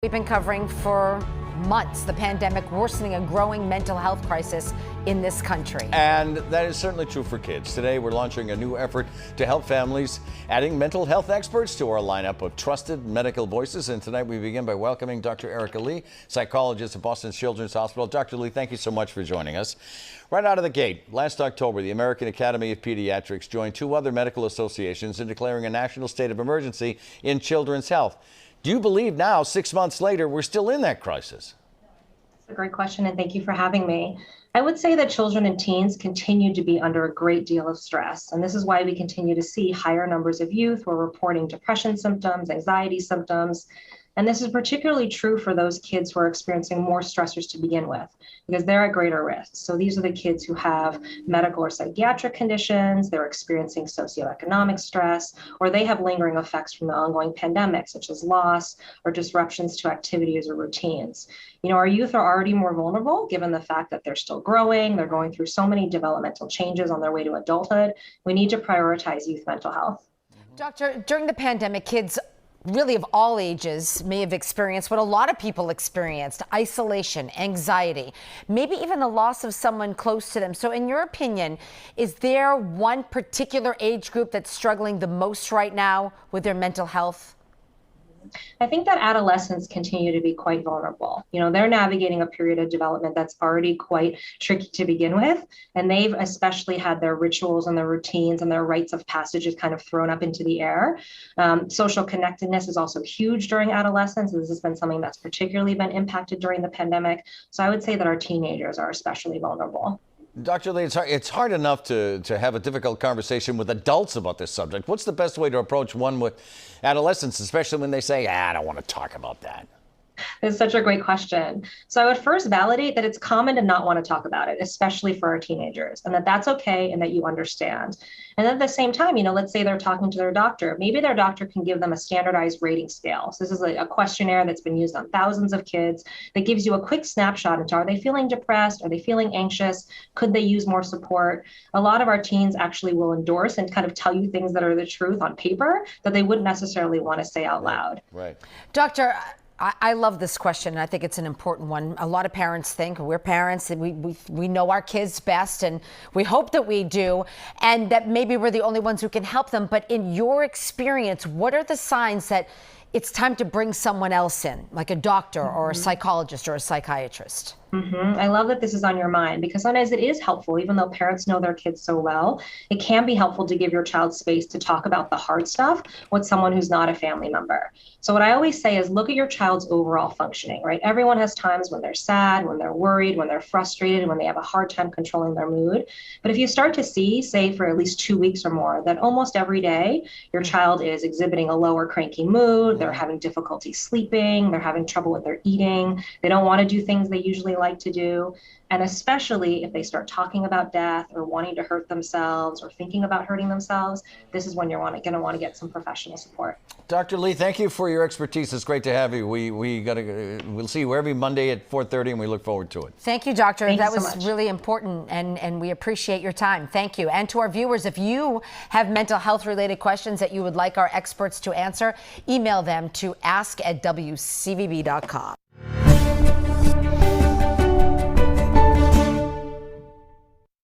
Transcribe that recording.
We've been covering for months the pandemic worsening a growing mental health crisis in this country. And that is certainly true for kids. Today, we're launching a new effort to help families, adding mental health experts to our lineup of trusted medical voices. And tonight, we begin by welcoming Dr. Erica Lee, psychologist at Boston Children's Hospital. Dr. Lee, thank you so much for joining us. Right out of the gate, last October, the American Academy of Pediatrics joined two other medical associations in declaring a national state of emergency in children's health. Do you believe now, 6 months later, we're still in that crisis? That's a great question, and thank you for having me. I would say that children and teens continue to be under a great deal of stress, and this is why we continue to see higher numbers of youth who are reporting depression symptoms, anxiety symptoms. And this is particularly true for those kids who are experiencing more stressors to begin with, because they're at greater risk. So these are the kids who have medical or psychiatric conditions, they're experiencing socioeconomic stress, or they have lingering effects from the ongoing pandemic, such as loss or disruptions to activities or routines. You know, our youth are already more vulnerable given the fact that they're still growing, they're going through so many developmental changes on their way to adulthood. We need to prioritize youth mental health. Doctor, during the pandemic, kids really of all ages may have experienced what a lot of people experienced: isolation, anxiety, maybe even the loss of someone close to them. So in your opinion, is there one particular age group that's struggling the most right now with their mental health? I think that adolescents continue to be quite vulnerable. You know, they're navigating a period of development that's already quite tricky to begin with. And they've especially had their rituals and their routines and their rites of passages kind of thrown up into the air. Social connectedness is also huge during adolescence. This has been something that's particularly been impacted during the pandemic. So I would say that our teenagers are especially vulnerable. Dr. Lee, it's hard enough to have a difficult conversation with adults about this subject. What's the best way to approach one with adolescents, especially when they say, I don't want to talk about that? It's such a great question. So I would first validate that it's common to not want to talk about it, especially for our teenagers, and that that's okay and that you understand. And then at the same time, you know, let's say they're talking to their doctor. Maybe their doctor can give them a standardized rating scale. So this is a questionnaire that's been used on thousands of kids that gives you a quick snapshot into, are they feeling depressed? Are they feeling anxious? Could they use more support? A lot of our teens actually will endorse and kind of tell you things that are the truth on paper that they wouldn't necessarily want to say out loud. Right. Doctor, I love this question, and I think it's an important one. A lot of parents think we're parents, and we know our kids best, and we hope that we do, and that maybe we're the only ones who can help them. But in your experience, what are the signs that it's time to bring someone else in, like a doctor or a psychologist or a psychiatrist? I love that this is on your mind, because sometimes it is helpful, even though parents know their kids so well, it can be helpful to give your child space to talk about the hard stuff with someone who's not a family member. So what I always say is look at your child's overall functioning, right? Everyone has times when they're sad, when they're worried, when they're frustrated, when they have a hard time controlling their mood. But if you start to see, say for at least 2 weeks or more, that almost every day your child is exhibiting a lower cranky mood, they're having difficulty sleeping, they're having trouble with their eating, they don't want to do things they usually like to do, and especially if they start talking about death or wanting to hurt themselves or thinking about hurting themselves, this is when you're going to want to get some professional support. Dr. Lee, thank you for your expertise. It's great to have you. We'll see you every Monday at 4:30, and we look forward to it. Thank you, Doctor. Thank that you so was much. really important, and we appreciate your time. Thank you. And to our viewers, if you have mental health related questions that you would like our experts to answer, email them to ask@wcvb.com.